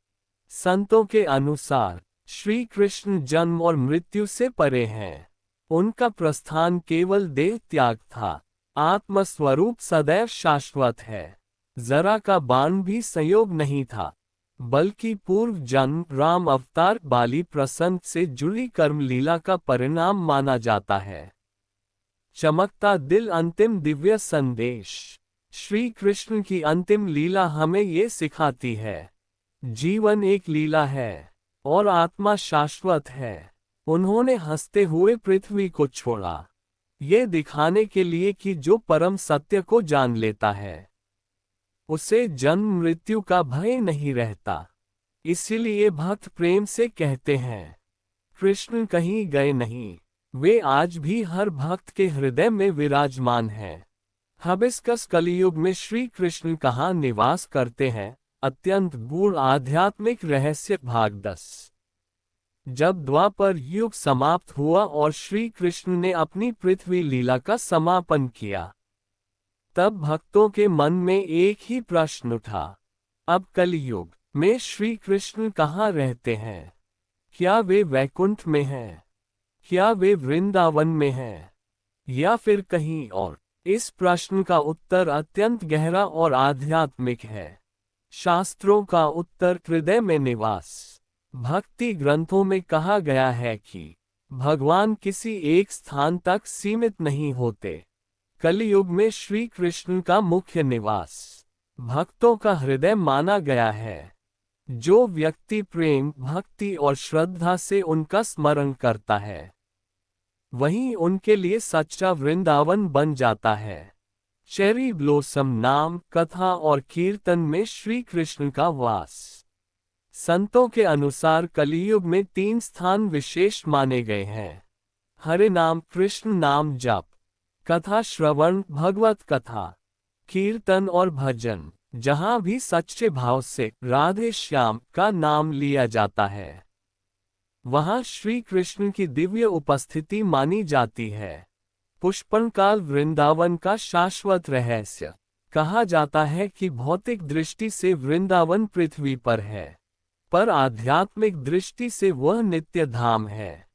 संतों के अनुसार श्री कृष्ण जन्म और मृत्यु से परे हैं। उनका प्रस्थान केवल देह त्याग था। आत्मस्वरूप सदैव शाश्वत है। जरा का बाण भी संयोग नहीं था, बल्कि पूर्व जन्म राम अवतार बाली प्रसन्न से जुड़ी कर्म लीला का परिणाम माना जाता है। चमकता दिल अंतिम दिव्य संदेश। श्री कृष्ण की अंतिम लीला हमें ये सिखाती है, जीवन एक लीला है और आत्मा शाश्वत है। उन्होंने हंसते हुए पृथ्वी को छोड़ा, ये दिखाने के लिए कि जो परम सत्य को जान लेता है उसे जन्म मृत्यु का भय नहीं रहता। इसीलिए भक्त प्रेम से कहते हैं, कृष्ण कहीं गए नहीं, वे आज भी हर भक्त के हृदय में विराजमान हैं। हबिस्कस कलियुग में श्री कृष्ण कहाँ निवास करते हैं? अत्यंत गूढ़ आध्यात्मिक रहस्य भाग 10। जब द्वापर युग समाप्त हुआ और श्री कृष्ण ने अपनी पृथ्वी लीला का समापन किया, तब भक्तों के मन में एक ही प्रश्न उठा, अब कलियुग में श्री कृष्ण कहाँ रहते हैं? क्या वे वैकुंठ में हैं? क्या वे वृंदावन में हैं? या फिर कहीं और? इस प्रश्न का उत्तर अत्यंत गहरा और आध्यात्मिक है। शास्त्रों का उत्तर हृदय में निवास। भक्ति ग्रंथों में कहा गया है कि भगवान किसी एक स्थान तक सीमित नहीं होते। कलियुग में श्री कृष्ण का मुख्य निवास भक्तों का हृदय माना गया है। जो व्यक्ति प्रेम, भक्ति और श्रद्धा से उनका स्मरण करता है, वहीं उनके लिए सच्चा वृंदावन बन जाता है। चेरी ब्लॉसम नाम, कथा और कीर्तन में श्री कृष्ण का वास। संतों के अनुसार कलियुग में 3 स्थान विशेष माने गए हैं: हरे नाम, कृष्ण नाम जप, कथा श्रवण, भगवत कथा, कीर्तन और भजन, जहां भी सच्चे भाव से राधे श्याम का नाम लिया जाता है, वहां श्री कृष्ण की दिव्य उपस्थिति मानी जाती है। पुष्पनकाल वृंदावन का शाश्वत रहस्य। कहा जाता है कि भौतिक दृष्टि से वृंदावन पृथ्वी पर है, पर आध्यात्मिक दृष्टि से वह नित्य धाम है।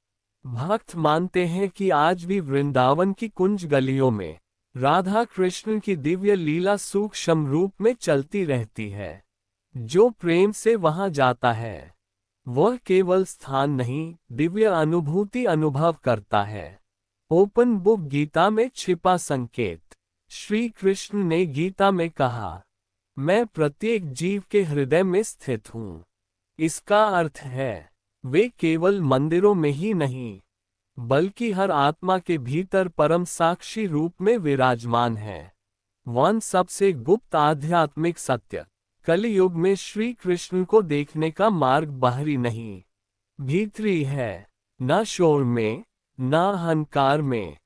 भक्त मानते हैं कि आज भी वृंदावन की कुंज गलियों में राधा कृष्ण की दिव्य लीला सूक्ष्म रूप में चलती रहती है। जो प्रेम से वहां जाता है, वह केवल स्थान नहीं, दिव्य अनुभूति अनुभव करता है। ओपन बुक गीता में छिपा संकेत। श्री कृष्ण ने गीता में कहा, मैं प्रत्येक जीव के हृदय में स्थित हूँ। इसका अर्थ है, वे केवल मंदिरों में ही नहीं, बल्कि हर आत्मा के भीतर परम साक्षी रूप में विराजमान है। वन सबसे गुप्त आध्यात्मिक सत्य। कलियुग में श्री कृष्ण को देखने का मार्ग बाहरी नहीं, भीतरी है। न शोर में, न अहंकार में,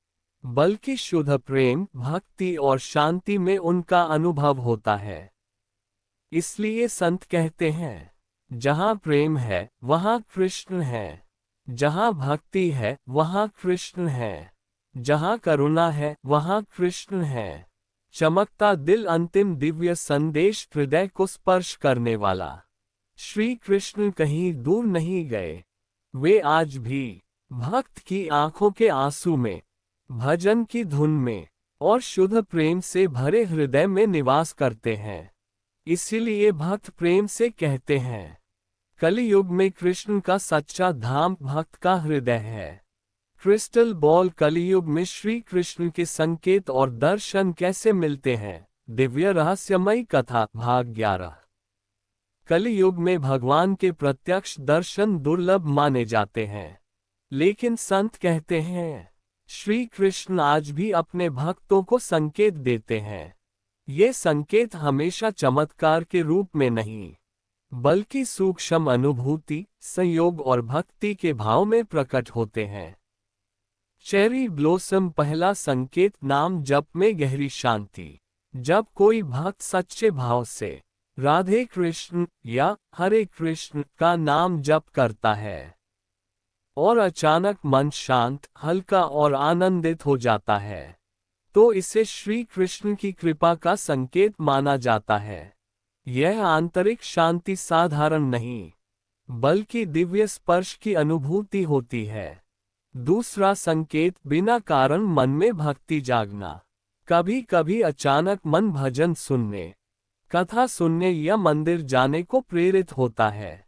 बल्कि शुद्ध प्रेम, भक्ति और शांति में उनका अनुभव होता है। इसलिए संत कहते हैं, जहां प्रेम है वहां कृष्ण है, जहां भक्ति है वहां कृष्ण है, जहां करुणा है वहां कृष्ण है। चमकता दिल अंतिम दिव्य संदेश, हृदय को स्पर्श करने वाला। श्री कृष्ण कहीं दूर नहीं गए, वे आज भी भक्त की आंखों के आंसू में, भजन की धुन में और शुद्ध प्रेम से भरे हृदय में निवास करते हैं। इसीलिए भक्त प्रेम से कहते हैं, कलियुग में कृष्ण का सच्चा धाम भक्त का हृदय है। Crystal ball. कलियुग में श्री कृष्ण के संकेत और दर्शन कैसे मिलते हैं? दिव्य रहस्यमयी कथा भाग 11। कलियुग में भगवान के प्रत्यक्ष दर्शन दुर्लभ माने जाते हैं, लेकिन संत कहते हैं, श्री कृष्ण आज भी अपने भक्तों को संकेत देते हैं। ये संकेत हमेशा चमत्कार के रूप में नहीं, बल्कि सूक्ष्म अनुभूति, संयोग और भक्ति के भाव में प्रकट होते हैं। Cherry blossom. पहला संकेत, नाम जप में गहरी शांति। जब कोई भक्त सच्चे भाव से राधे कृष्ण या हरे कृष्ण का नाम जप करता है और अचानक मन शांत, हल्का और आनंदित हो जाता है, तो इसे श्री कृष्ण की कृपा का संकेत माना जाता है। यह आंतरिक शांति साधारण नहीं, बल्कि दिव्य स्पर्श की अनुभूति होती है। दूसरा संकेत, बिना कारण मन में भक्ति जागना। कभी कभी अचानक मन भजन सुनने, कथा सुनने या मंदिर जाने को प्रेरित होता है।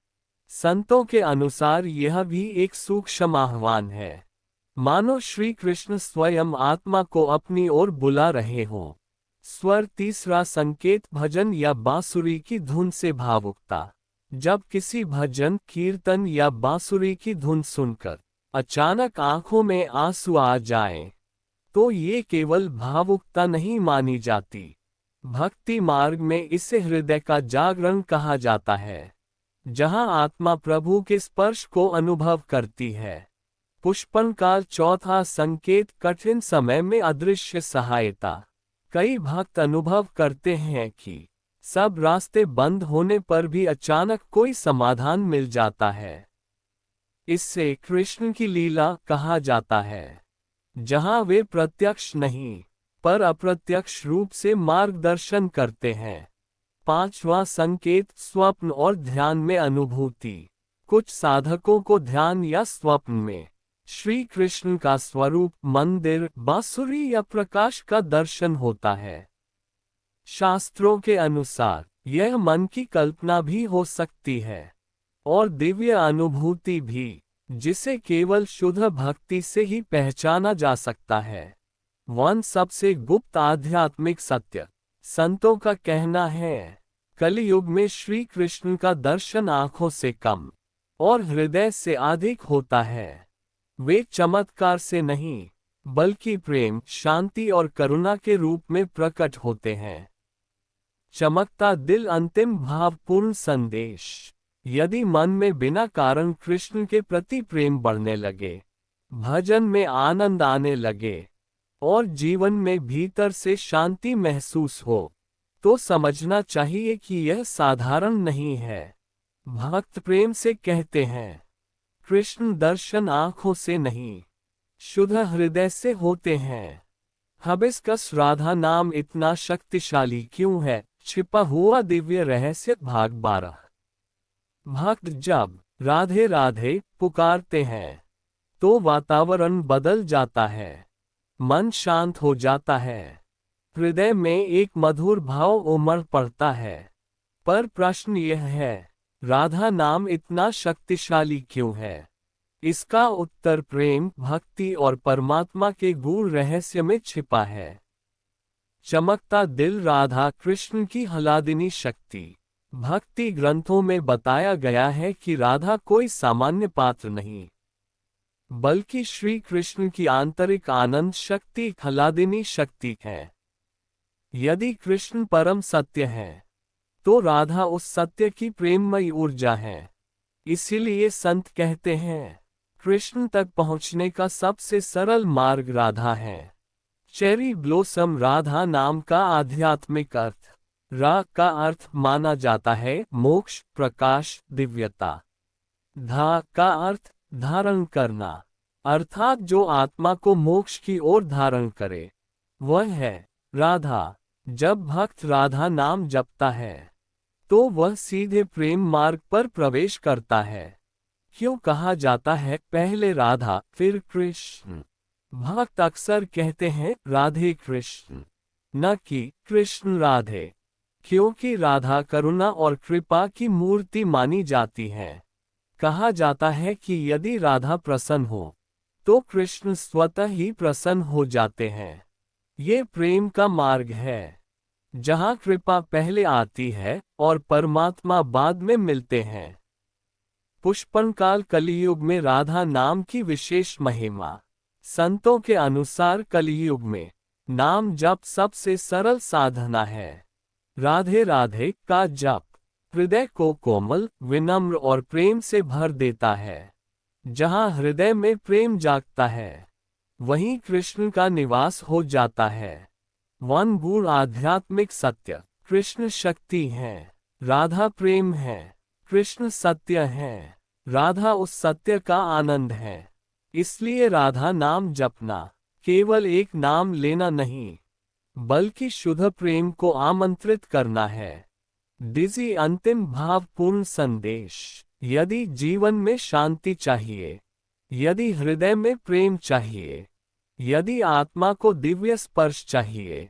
संतों के अनुसार यह भी एक सूक्ष्म आह्वान है, मानो श्री कृष्ण स्वयं आत्मा को अपनी ओर बुला रहे हों। स्वर। तीसरा संकेत, भजन या बांसुरी की धुन से भावुकता। जब किसी भजन, कीर्तन या बांसुरी की धुन सुनकर अचानक आंखों में आंसू आ जाएं, तो ये केवल भावुकता नहीं मानी जाती। भक्ति मार्ग में इसे हृदय का जागरण कहा जाता है, जहां आत्मा प्रभु के स्पर्श को अनुभव करती है। पुष्पन काल। चौथा संकेत, कठिन समय में अदृश्य सहायता। कई भक्त अनुभव करते हैं कि सब रास्ते बंद होने पर भी अचानक कोई समाधान मिल जाता है। इससे कृष्ण की लीला कहा जाता है, जहां वे प्रत्यक्ष नहीं पर अप्रत्यक्ष रूप से मार्गदर्शन करते हैं। पांचवा संकेत, स्वप्न और ध्यान में अनुभूति। कुछ साधकों को ध्यान या स्वप्न में श्री कृष्ण का स्वरूप, मंदिर, बांसुरी या प्रकाश का दर्शन होता है। शास्त्रों के अनुसार यह मन की कल्पना भी हो सकती है और दिव्य अनुभूति भी, जिसे केवल शुद्ध भक्ति से ही पहचाना जा सकता है। सबसे गुप्त आध्यात्मिक सत्य। संतों का कहना है, कलियुग में श्री कृष्ण का दर्शन आंखों से कम और हृदय से अधिक होता है। वे चमत्कार से नहीं, बल्कि प्रेम, शांति और करुणा के रूप में प्रकट होते हैं। चमकता दिल। अंतिम भावपूर्ण संदेश। यदि मन में बिना कारण कृष्ण के प्रति प्रेम बढ़ने लगे, भजन में आनंद आने लगे और जीवन में भीतर से शांति महसूस हो, तो समझना चाहिए कि यह साधारण नहीं है। भक्त प्रेम से कहते हैं, कृष्ण दर्शन आंखों से नहीं, शुद्ध हृदय से होते हैं। हिबिस्कस राधा नाम इतना शक्तिशाली क्यों है? छिपा हुआ दिव्य रहस्य। भाग 12। भक्त जब राधे राधे पुकारते हैं, तो वातावरण बदल जाता है, मन शांत हो जाता है, हृदय में एक मधुर भाव उमड़ पड़ता है। पर प्रश्न यह है, राधा नाम इतना शक्तिशाली क्यों है? इसका उत्तर प्रेम, भक्ति और परमात्मा के गूढ़ रहस्य में छिपा है। चमकता दिल। राधा कृष्ण की हलादिनी शक्ति। भक्ति ग्रंथों में बताया गया है कि राधा कोई सामान्य पात्र नहीं, बल्कि श्री कृष्ण की आंतरिक आनंद शक्ति, हलादिनी शक्ति है। यदि कृष्ण परम सत्य है, तो राधा उस सत्य की प्रेममयी ऊर्जा है। इसीलिए संत कहते हैं, कृष्ण तक पहुंचने का सबसे सरल मार्ग राधा है। Cherry blossom. राधा नाम का आध्यात्मिक अर्थ। रा का अर्थ माना जाता है मोक्ष, प्रकाश, दिव्यता। धा का अर्थ धारण करना, अर्थात जो आत्मा को मोक्ष की ओर धारण करे, वह है राधा। जब भक्त राधा नाम जपता है, तो वह सीधे प्रेम मार्ग पर प्रवेश करता है। क्यों कहा जाता है पहले राधा फिर कृष्ण? भक्त अक्सर कहते हैं राधे कृष्ण, न कि कृष्ण राधे, क्योंकि राधा करुणा और कृपा की मूर्ति मानी जाती है। कहा जाता है कि यदि राधा प्रसन्न हो, तो कृष्ण स्वतः ही प्रसन्न हो जाते हैं। ये प्रेम का मार्ग है, जहाँ कृपा पहले आती है और परमात्मा बाद में मिलते हैं। पुष्पन काल। कलियुग में राधा नाम की विशेष महिमा। संतों के अनुसार कलियुग में नाम जप सबसे सरल साधना है। राधे राधे का जप हृदय को कोमल, विनम्र और प्रेम से भर देता है। जहाँ हृदय में प्रेम जागता है, वहीं कृष्ण का निवास हो जाता है। गूढ़ आध्यात्मिक सत्य। कृष्ण शक्ति है, राधा प्रेम है। कृष्ण सत्य है, राधा उस सत्य का आनंद है। इसलिए राधा नाम जपना केवल एक नाम लेना नहीं, बल्कि शुद्ध प्रेम को आमंत्रित करना है। डिजी अंतिम भावपूर्ण संदेश। यदि जीवन में शांति चाहिए, यदि हृदय में प्रेम चाहिए, यदि आत्मा को दिव्य स्पर्श चाहिए,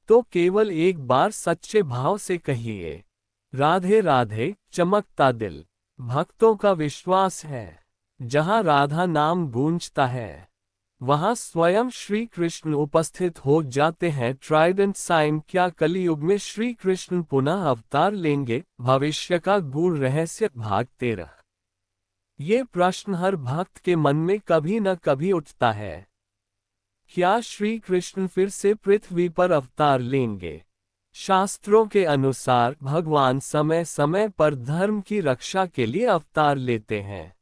तो केवल एक बार सच्चे भाव से कहिए, राधे राधे। चमकता दिल भक्तों का विश्वास है। जहाँ राधा नाम गूंजता है, वहाँ स्वयं श्री कृष्ण उपस्थित हो जाते हैं। Trident sign. क्या कलियुग में श्री कृष्ण पुनः अवतार लेंगे? भविष्य का गूढ़ रहस्य। भाग 13। ये प्रश्न हर भक्त के मन में कभी न कभी उठता है। क्या श्री कृष्ण फिर से पृथ्वी पर अवतार लेंगे? शास्त्रों के अनुसार भगवान समय समय पर धर्म की रक्षा के लिए अवतार लेते हैं।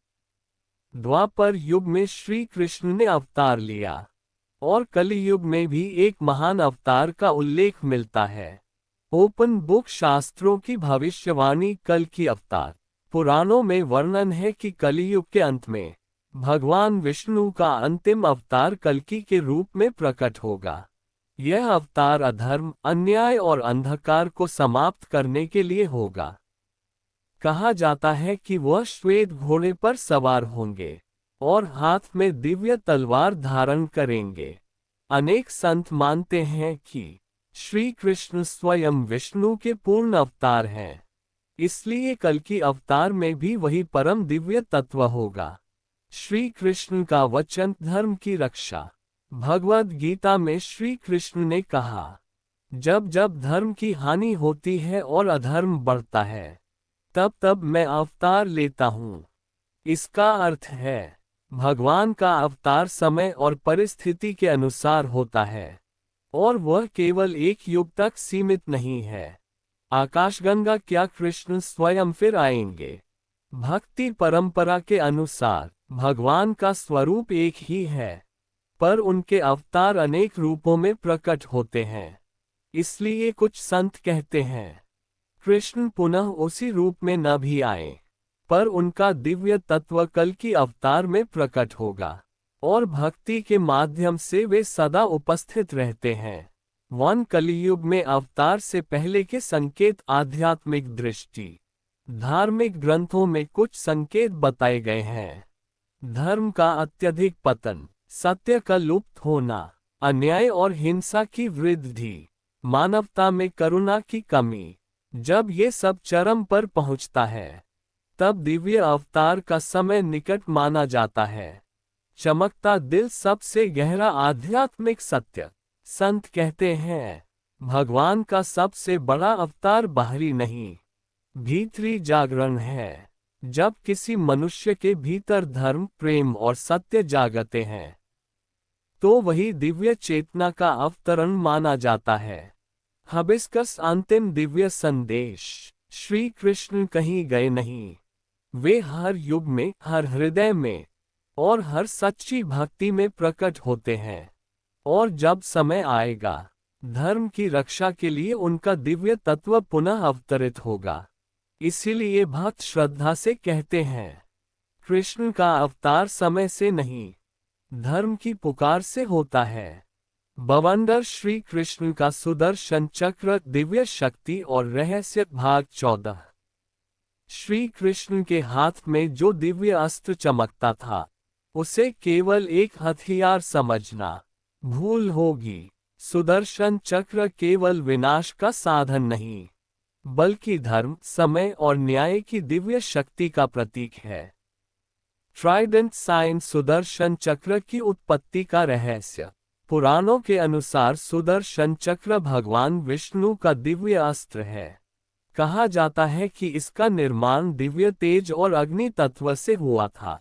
द्वापर युग में श्री कृष्ण ने अवतार लिया, और कलियुग में भी एक महान अवतार का उल्लेख मिलता है। Open book. शास्त्रों की भविष्यवाणी। कल की अवतार। पुराणों में वर्णन है कि कलियुग के अंत में भगवान विष्णु का अंतिम अवतार कल्कि के रूप में प्रकट होगा। यह अवतार अधर्म, अन्याय और अंधकार को समाप्त करने के लिए होगा। कहा जाता है कि वह श्वेत घोड़े पर सवार होंगे और हाथ में दिव्य तलवार धारण करेंगे। अनेक संत मानते हैं कि श्री कृष्ण स्वयं विष्णु के पूर्ण अवतार हैं, इसलिए कल्कि अवतार में भी वही परम दिव्य तत्व होगा। श्री कृष्ण का वचन धर्म की रक्षा। भगवद गीता में श्री कृष्ण ने कहा, जब जब धर्म की हानि होती है और अधर्म बढ़ता है, तब तब मैं अवतार लेता हूँ। इसका अर्थ है, भगवान का अवतार समय और परिस्थिति के अनुसार होता है, और वह केवल एक युग तक सीमित नहीं है। आकाशगंगा। क्या कृष्ण स्वयं फिर आएंगे? भक्ति परंपरा के अनुसार भगवान का स्वरूप एक ही है, पर उनके अवतार अनेक रूपों में प्रकट होते हैं। इसलिए कुछ संत कहते हैं, कृष्ण पुनः उसी रूप में न भी आए, पर उनका दिव्य तत्व कल्कि अवतार में प्रकट होगा, और भक्ति के माध्यम से वे सदा उपस्थित रहते हैं। कलियुग में अवतार से पहले के संकेत। आध्यात्मिक दृष्टि। धार्मिक ग्रंथों में कुछ संकेत बताए गए हैं। धर्म का अत्यधिक पतन, सत्य का लुप्त होना, अन्याय और हिंसा की वृद्धि, मानवता में करुणा की कमी। जब ये सब चरम पर पहुंचता है, तब दिव्य अवतार का समय निकट माना जाता है। चमकता दिल। सबसे गहरा आध्यात्मिक सत्य। संत कहते हैं, भगवान का सबसे बड़ा अवतार बाहरी नहीं, भीतरी जागरण है। जब किसी मनुष्य के भीतर धर्म, प्रेम और सत्य जागते हैं, तो वही दिव्य चेतना का अवतरण माना जाता है। हिबिस्कस। अंतिम दिव्य संदेश। श्री कृष्ण कहीं गए नहीं, वे हर युग में, हर हृदय में और हर सच्ची भक्ति में प्रकट होते हैं। और जब समय आएगा, धर्म की रक्षा के लिए उनका दिव्य तत्व पुनः अवतरित होगा। इसीलिए भक्त श्रद्धा से कहते हैं, कृष्ण का अवतार समय से नहीं, धर्म की पुकार से होता है। बवंडर। श्री कृष्ण का सुदर्शन चक्र, दिव्य शक्ति और रहस्य। भाग 14। श्री कृष्ण के हाथ में जो दिव्य अस्त्र चमकता था, उसे केवल एक हथियार समझना भूल होगी। सुदर्शन चक्र केवल विनाश का साधन नहीं, बल्कि धर्म, समय और न्याय की दिव्य शक्ति का प्रतीक है। Trident sign. सुदर्शन चक्र की उत्पत्ति का रहस्य। पुराणों के अनुसार सुदर्शन चक्र भगवान विष्णु का दिव्य अस्त्र है। कहा जाता है कि इसका निर्माण दिव्य तेज और अग्नि तत्व से हुआ था।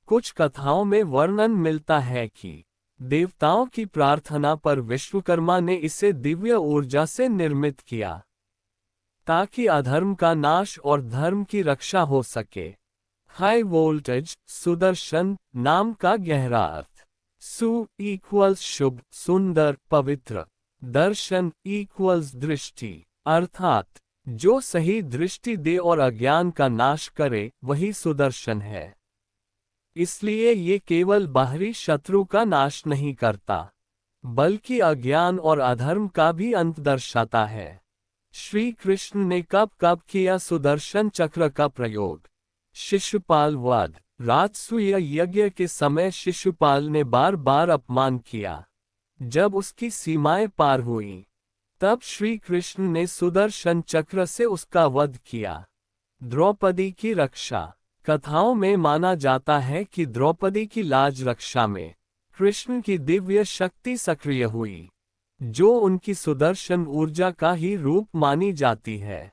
कुछ कथाओं में वर्णन मिलता है कि देवताओं की प्रार्थना पर विश्वकर्मा ने इसे दिव्य ऊर्जा से निर्मित किया, ताकि अधर्म का नाश और धर्म की रक्षा हो सके। High voltage. सुदर्शन नाम का गहरा अर्थ। सु इक्वल्स शुभ, सुंदर, पवित्र। दर्शन इक्वल्स दृष्टि, अर्थात जो सही दृष्टि दे और अज्ञान का नाश करे, वही सुदर्शन है। इसलिए ये केवल बाहरी शत्रु का नाश नहीं करता, बल्कि अज्ञान और अधर्म का भी अंत दर्शाता है। श्री कृष्ण ने कब कब किया सुदर्शन चक्र का प्रयोग। शिशुपाल वध। राजसूय यज्ञ के समय शिशुपाल ने बार बार अपमान किया। जब उसकी सीमाएं पार हुई, तब श्री कृष्ण ने सुदर्शन चक्र से उसका वध किया। द्रौपदी की रक्षा। कथाओं में माना जाता है कि द्रौपदी की लाज रक्षा में कृष्ण की दिव्य शक्ति सक्रिय हुई, जो उनकी सुदर्शन ऊर्जा का ही रूप मानी जाती है।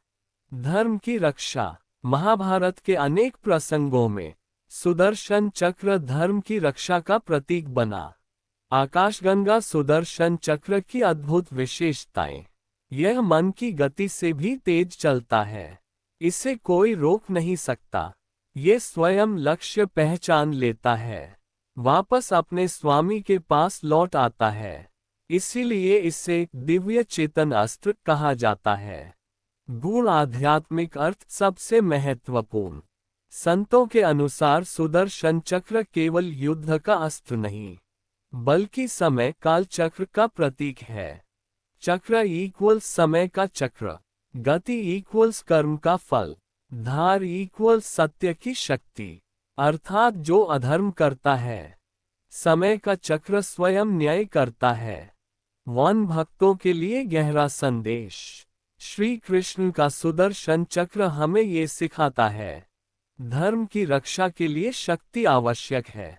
धर्म की रक्षा। महाभारत के अनेक प्रसंगों में सुदर्शन चक्र धर्म की रक्षा का प्रतीक बना। आकाशगंगा सुदर्शन चक्र की अद्भुत विशेषताएं। यह मन की गति से भी तेज चलता है। इसे कोई रोक नहीं सकता। ये स्वयं लक्ष्य पहचान लेता है, वापस अपने स्वामी के पास लौट आता है। इसीलिए इसे दिव्य चेतन अस्त्र कहा जाता है। गूढ़ आध्यात्मिक अर्थ। सबसे महत्वपूर्ण। संतों के अनुसार सुदर्शन चक्र केवल युद्ध का अस्त्र नहीं, बल्कि समय काल चक्र का प्रतीक है। चक्र इक्वल्स समय का चक्र, गति इक्वल्स कर्म का फल, धार इक्वल्स सत्य की शक्ति। अर्थात जो अधर्म करता है, समय का चक्र स्वयं न्याय करता है। वन भक्तों के लिए गहरा संदेश। श्री कृष्ण का सुदर्शन चक्र हमें ये सिखाता है, धर्म की रक्षा के लिए शक्ति आवश्यक है,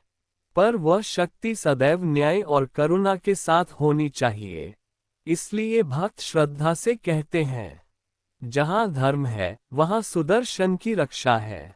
पर वह शक्ति सदैव न्याय और करुणा के साथ होनी चाहिए। इसलिए भक्त श्रद्धा से कहते हैं, जहाँ धर्म है वहाँ सुदर्शन की रक्षा है।